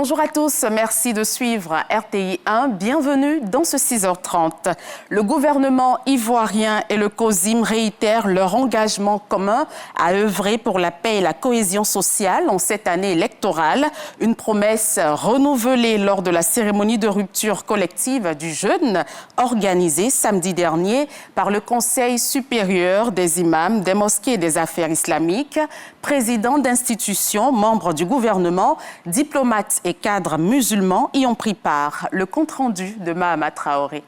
Bonjour à tous, merci de suivre RTI 1. Bienvenue dans ce 6h30. Le gouvernement ivoirien et le COSIM réitèrent leur engagement commun à œuvrer pour la paix et la cohésion sociale en cette année électorale. Une promesse renouvelée lors de la cérémonie de rupture collective du jeûne organisée samedi dernier par le Conseil supérieur des imams des mosquées et des affaires islamiques, président d'institutions, membres du gouvernement, diplomates et cadres musulmans y ont pris part. Le compte-rendu de Mahama Traoré.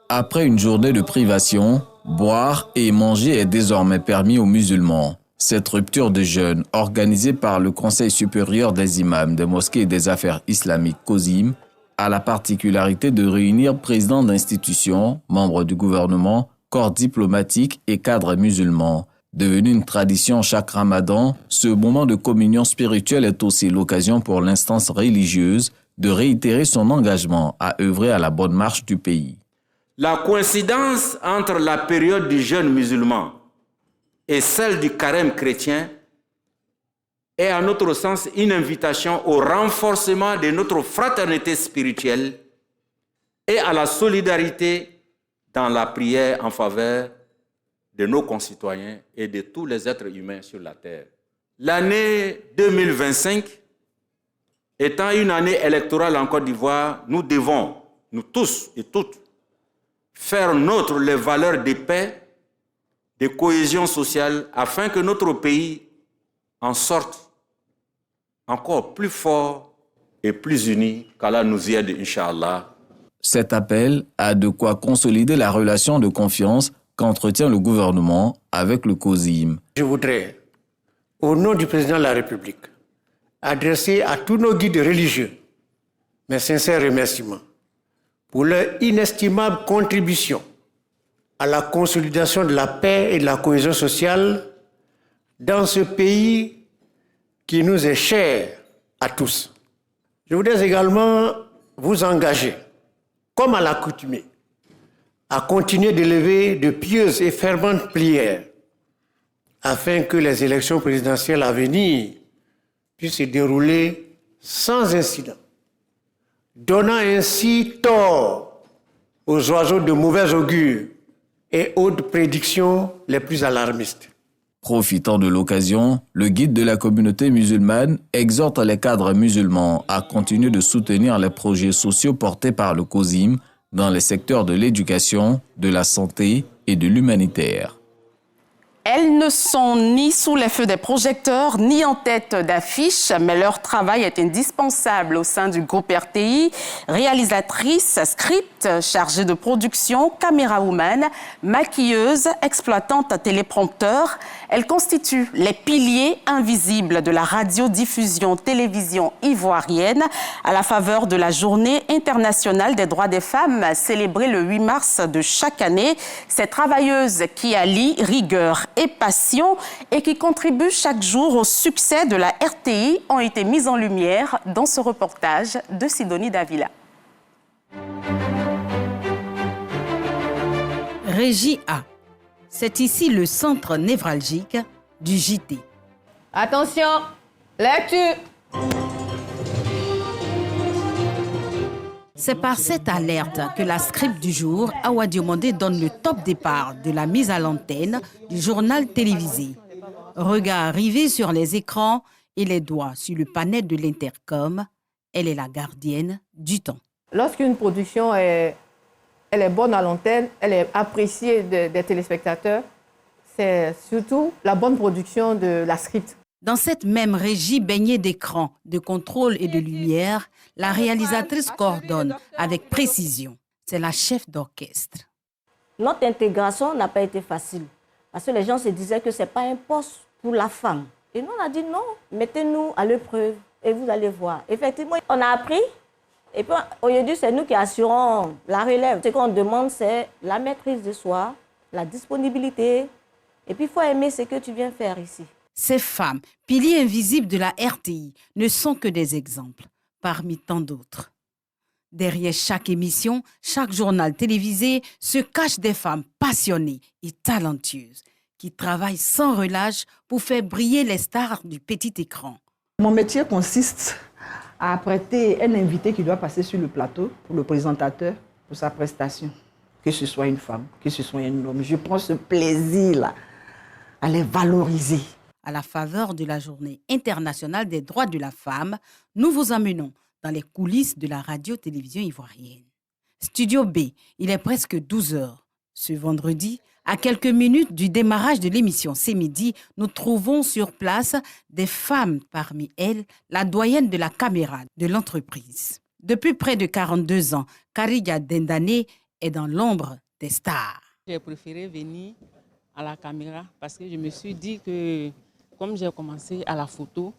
Après une journée de privation, boire et manger est désormais permis aux musulmans. Cette rupture de jeûne, organisée par le Conseil supérieur des imams des mosquées et des affaires islamiques COSIM, a la particularité de réunir présidents d'institutions, membres du gouvernement, corps diplomatique et cadres musulmans. Devenu une tradition chaque Ramadan, ce moment de communion spirituelle est aussi l'occasion pour l'instance religieuse de réitérer son engagement à œuvrer à la bonne marche du pays. La coïncidence entre la période du jeûne musulman et celle du carême chrétien est à notre sens une invitation au renforcement de notre fraternité spirituelle et à la solidarité dans la prière en faveur de nos concitoyens et de tous les êtres humains sur la terre. L'année 2025 étant une année électorale en Côte d'Ivoire, nous devons, nous tous et toutes, faire nôtre les valeurs de paix, de cohésion sociale, afin que notre pays en sorte encore plus fort et plus uni, qu'Allah nous y aide, Inch'Allah. Cet appel a de quoi consolider la relation de confiance qu'entretient le gouvernement avec le COSIM. Je voudrais, au nom du président de la République, adresser à tous nos guides religieux mes sincères remerciements pour leur inestimable contribution à la consolidation de la paix et de la cohésion sociale dans ce pays qui nous est cher à tous. Je voudrais également vous engager, comme à l'accoutumée, à continuer d'élever de pieuses et ferventes prières afin que les élections présidentielles à venir puissent se dérouler sans incident, donnant ainsi tort aux oiseaux de mauvais augure et autres prédictions les plus alarmistes. Profitant de l'occasion, le guide de la communauté musulmane exhorte les cadres musulmans à continuer de soutenir les projets sociaux portés par le COSIM dans les secteurs de l'éducation, de la santé et de l'humanitaire. Elles ne sont ni sous les feux des projecteurs, ni en tête d'affiche, mais leur travail est indispensable au sein du groupe RTI. Réalisatrice, script, chargée de production, caméra-woman, maquilleuse, exploitante téléprompteur, elles constituent les piliers invisibles de la radiodiffusion télévision ivoirienne à la faveur de la Journée internationale des droits des femmes célébrée le 8 mars de chaque année. Ces travailleuses qui allient rigueur et passion et qui contribuent chaque jour au succès de la RTI ont été mises en lumière dans ce reportage de Sidonie Davila. Régie A. C'est ici le centre névralgique du JT. Attention, lecture. C'est par cette alerte que la script du jour, Awa Diomandé, donne le top départ de la mise à l'antenne du journal télévisé. Regard rivé sur les écrans et les doigts sur le panel de l'intercom, elle est la gardienne du temps. Lorsqu'une production est bonne à l'antenne, elle est appréciée des téléspectateurs, c'est surtout la bonne production de la script. Dans cette même régie baignée d'écran, de contrôle et de lumière, la réalisatrice coordonne avec précision. C'est la chef d'orchestre. Notre intégration n'a pas été facile parce que les gens se disaient que ce n'est pas un poste pour la femme. Et nous, on a dit non, mettez-nous à l'épreuve et vous allez voir. Effectivement, on a appris et puis aujourd'hui, c'est nous qui assurons la relève. Ce qu'on demande, c'est la maîtrise de soi, la disponibilité et puis il faut aimer ce que tu viens faire ici. Ces femmes, piliers invisibles de la RTI, ne sont que des exemples, parmi tant d'autres. Derrière chaque émission, chaque journal télévisé, se cachent des femmes passionnées et talentueuses qui travaille sans relâche pour faire briller les stars du petit écran. Mon métier consiste à apprêter un invité qui doit passer sur le plateau pour le présentateur, pour sa prestation. Que ce soit une femme, que ce soit un homme. Je prends ce plaisir-là à les valoriser. À la faveur de la Journée internationale des droits de la femme, nous vous emmenons dans les coulisses de la radio-télévision ivoirienne. Studio B, il est presque 12 heures. Ce vendredi, à quelques minutes du démarrage de l'émission C'est midi, nous trouvons sur place des femmes, parmi elles, la doyenne de la caméra de l'entreprise. Depuis près de 42 ans, Kariga Dendane est dans l'ombre des stars. J'ai préféré venir à la caméra parce que je me suis dit que, comme j'ai commencé à la photo,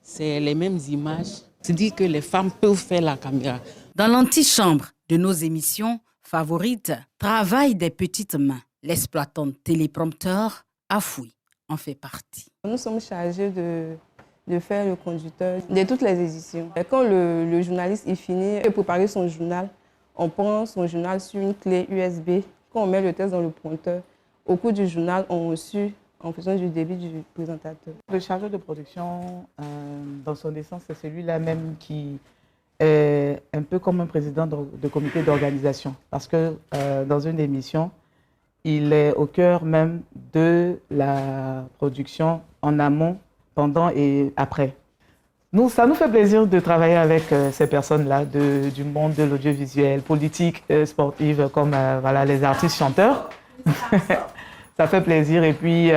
c'est les mêmes images. Je dis que les femmes peuvent faire la caméra. Dans l'antichambre de nos émissions favorites, travail des petites mains. L'exploitante téléprompteur Afoui en fait partie. Nous sommes chargés de faire le conducteur de toutes les éditions. Et quand le journaliste est fini de préparer son journal, on prend son journal sur une clé USB. Quand on met le texte dans le prompteur, au cours du journal, on suit en faisant du débit du présentateur. Le chargeur de production, dans son essence, c'est celui-là même qui est un peu comme un président de comité d'organisation. Parce que dans une émission, il est au cœur même de la production en amont, pendant et après. Ça nous fait plaisir de travailler avec ces personnes-là du monde de l'audiovisuel, politique, sportive, comme les artistes chanteurs. Ça fait plaisir et puis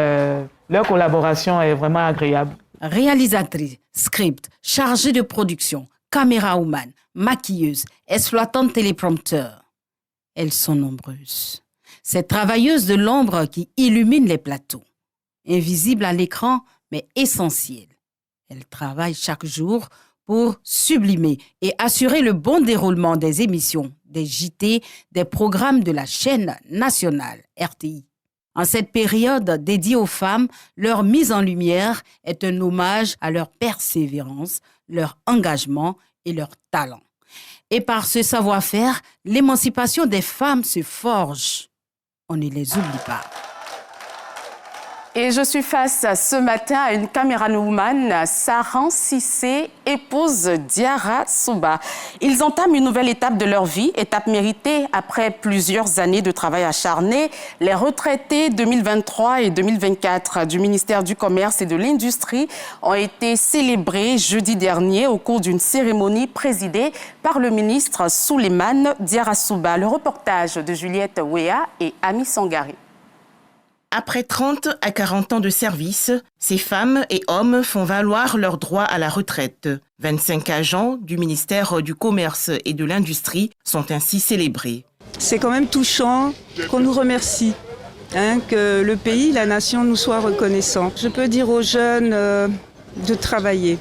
leur collaboration est vraiment agréable. Réalisatrice, script, chargée de production, camérawoman, maquilleuse, exploitante téléprompteur. Elles sont nombreuses. Ces travailleuses de l'ombre qui illuminent les plateaux. Invisibles à l'écran, mais essentielles. Elles travaillent chaque jour pour sublimer et assurer le bon déroulement des émissions, des JT, des programmes de la chaîne nationale RTI. En cette période dédiée aux femmes, leur mise en lumière est un hommage à leur persévérance, leur engagement et leur talent. Et par ce savoir-faire, l'émancipation des femmes se forge. On ne les oublie pas. Et je suis face ce matin à une camérawoman, Saran Sissé, épouse Diarra Souba. Ils entament une nouvelle étape de leur vie, étape méritée après plusieurs années de travail acharné. Les retraités 2023 et 2024 du ministère du Commerce et de l'Industrie ont été célébrés jeudi dernier au cours d'une cérémonie présidée par le ministre Souleymane Diarra Souba. Le reportage de Juliette Wea et Ami Sangari. Après 30 à 40 ans de service, ces femmes et hommes font valoir leur droit à la retraite. 25 agents du ministère du Commerce et de l'Industrie sont ainsi célébrés. C'est quand même touchant qu'on nous remercie, que le pays, la nation nous soit reconnaissant. Je peux dire aux jeunes de travailler,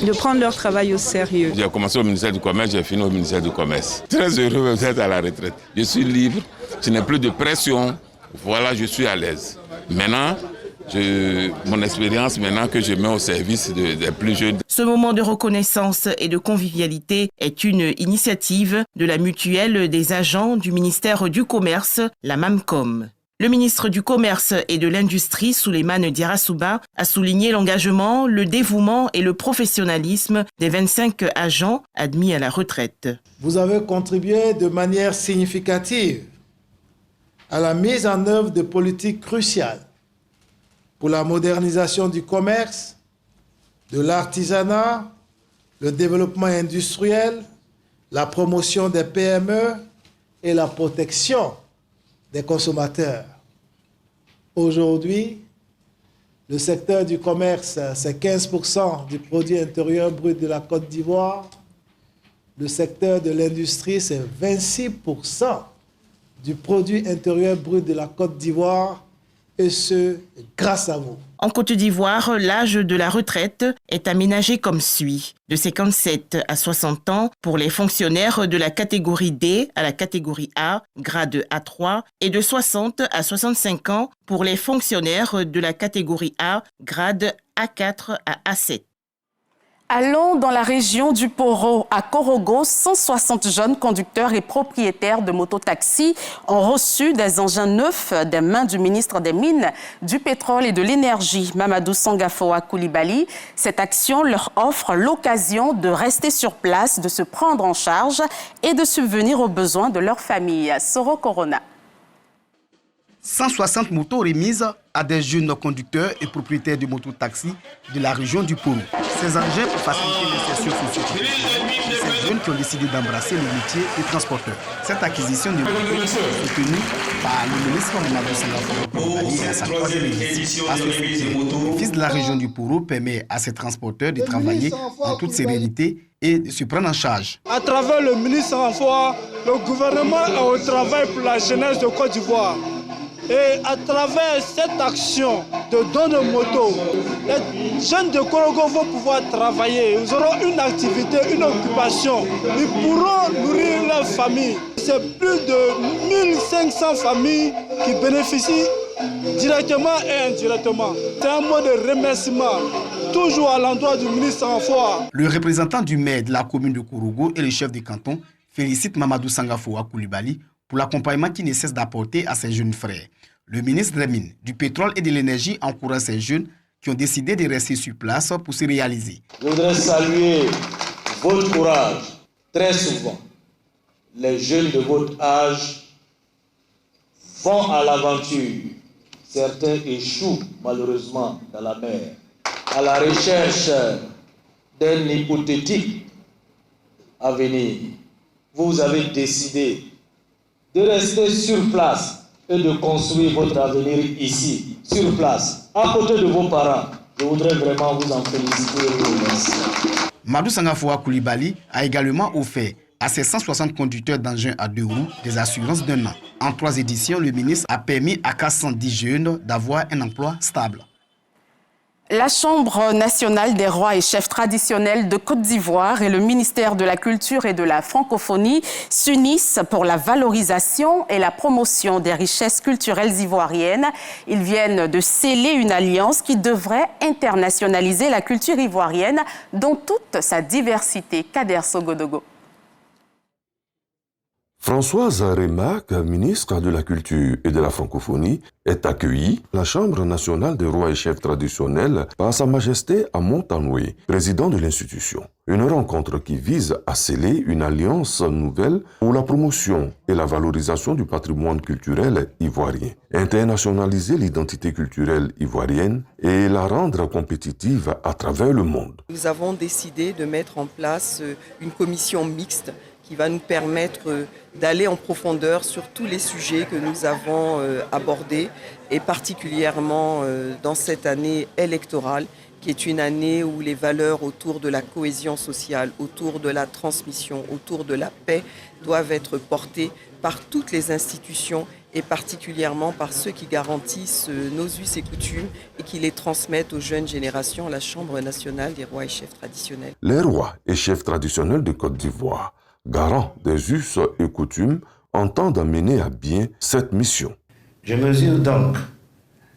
de prendre leur travail au sérieux. J'ai commencé au ministère du Commerce, j'ai fini au ministère du Commerce. Très heureux d'être à la retraite. Je suis libre, je n'ai plus de pression. Voilà, je suis à l'aise. Maintenant, mon expérience maintenant que je mets au service des plus jeunes. Ce moment de reconnaissance et de convivialité est une initiative de la mutuelle des agents du ministère du Commerce, la MAMCOM. Le ministre du Commerce et de l'Industrie, Souleymane Diarra Souba, a souligné l'engagement, le dévouement et le professionnalisme des 25 agents admis à la retraite. Vous avez contribué de manière significative à la mise en œuvre de politiques cruciales pour la modernisation du commerce, de l'artisanat, le développement industriel, la promotion des PME et la protection des consommateurs. Aujourd'hui, le secteur du commerce, c'est 15% du produit intérieur brut de la Côte d'Ivoire. Le secteur de l'industrie, c'est 26% du produit intérieur brut de la Côte d'Ivoire, et ce, grâce à vous. En Côte d'Ivoire, l'âge de la retraite est aménagé comme suit. De 57 à 60 ans pour les fonctionnaires de la catégorie D à la catégorie A, grade A3, et de 60 à 65 ans pour les fonctionnaires de la catégorie A, grade A4 à A7. Allons dans la région du Poro, à Korogo, 160 jeunes conducteurs et propriétaires de mototaxis ont reçu des engins neufs des mains du ministre des Mines, du Pétrole et de l'Énergie, Mamadou Sangafoa Coulibaly. Cette action leur offre l'occasion de rester sur place, de se prendre en charge et de subvenir aux besoins de leur famille. Soro Corona. 160 motos remises à des jeunes conducteurs et propriétaires de mototaxis de la région du Poro. Ces engins pour faciliter l'insertion socio-professionnelle de ces jeunes qui ont décidé d'embrasser le métier de transporteur. Cette acquisition de motos est soutenue par le ministre Mamadou Sangafoa Coulibaly à sa troisième édition. À ce soutien, le fils de la région du Poro permet à ces transporteurs de travailler en toute sérénité et de se prendre en charge. À travers le ministre Sangafoa, le gouvernement est au travail pour la jeunesse de Côte d'Ivoire. Et à travers cette action de don de moto, les jeunes de Korogo vont pouvoir travailler. Ils auront une activité, une occupation. Ils pourront nourrir leur famille. C'est plus de 1500 familles qui bénéficient directement et indirectement. C'est un mot de remerciement, toujours à l'endroit du ministre Sangafoa. Le représentant du maire de la commune de Korogo et le chef du canton félicite Mamadou Sangafoa Coulibaly pour l'accompagnement qu'il ne cesse d'apporter à ses jeunes frères. Le ministre des Mines, du Pétrole et de l'Énergie encourage ces jeunes qui ont décidé de rester sur place pour se réaliser. Je voudrais saluer votre courage. Très souvent, les jeunes de votre âge vont à l'aventure. Certains échouent malheureusement dans la mer, à la recherche d'un hypothétique avenir. Vous avez décidé de rester sur place et de construire votre avenir ici, sur place, à côté de vos parents. Je voudrais vraiment vous en féliciter et vous remercier. Mamadou Sangafoa Coulibaly a également offert à ses 160 conducteurs d'engins à 2 roues des assurances d'1 an. En 3 éditions, le ministre a permis à 410 jeunes d'avoir un emploi stable. La Chambre nationale des rois et chefs traditionnels de Côte d'Ivoire et le ministère de la Culture et de la Francophonie s'unissent pour la valorisation et la promotion des richesses culturelles ivoiriennes. Ils viennent de sceller une alliance qui devrait internationaliser la culture ivoirienne dans toute sa diversité. Kader Sogodogo. Françoise Remac, ministre de la Culture et de la Francophonie, est accueillie à la Chambre nationale des rois et chefs traditionnels par Sa Majesté Amon Tanoué, président de l'institution. Une rencontre qui vise à sceller une alliance nouvelle pour la promotion et la valorisation du patrimoine culturel ivoirien, internationaliser l'identité culturelle ivoirienne et la rendre compétitive à travers le monde. Nous avons décidé de mettre en place une commission mixte qui va nous permettre d'aller en profondeur sur tous les sujets que nous avons abordés et particulièrement dans cette année électorale qui est une année où les valeurs autour de la cohésion sociale, autour de la transmission, autour de la paix doivent être portées par toutes les institutions et particulièrement par ceux qui garantissent nos us et coutumes et qui les transmettent aux jeunes générations, la Chambre nationale des rois et chefs traditionnels. Les rois et chefs traditionnels de Côte d'Ivoire, garants des us et coutumes, entendent mener à bien cette mission. Je mesure donc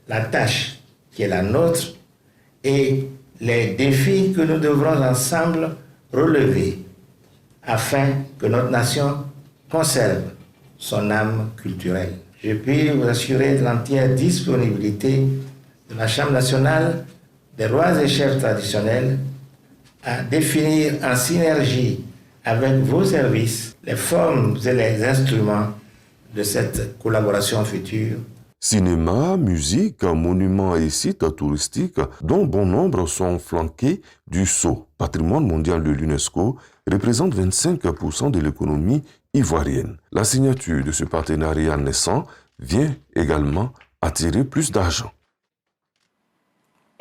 la tâche qui est la nôtre et les défis que nous devrons ensemble relever afin que notre nation conserve son âme culturelle. Je puis vous assurer de l'entière disponibilité de la Chambre nationale des rois et chefs traditionnels à définir en synergie avec vos services les formes et les instruments de cette collaboration future. Cinéma, musique, monuments et sites touristiques dont bon nombre sont flanqués du sceau. Patrimoine mondial de l'UNESCO représente 25% de l'économie ivoirienne. La signature de ce partenariat naissant vient également attirer plus d'argent.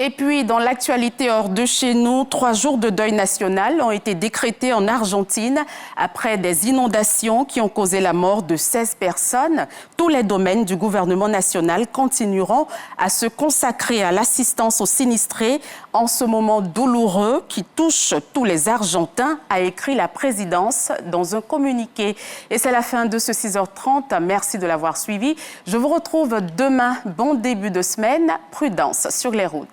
Et puis, dans l'actualité hors de chez nous, 3 jours de deuil national ont été décrétés en Argentine après des inondations qui ont causé la mort de 16 personnes. Tous les domaines du gouvernement national continueront à se consacrer à l'assistance aux sinistrés en ce moment douloureux qui touche tous les Argentins, a écrit la présidence dans un communiqué. Et c'est la fin de ce 6h30. Merci de l'avoir suivi. Je vous retrouve demain. Bon début de semaine. Prudence sur les routes.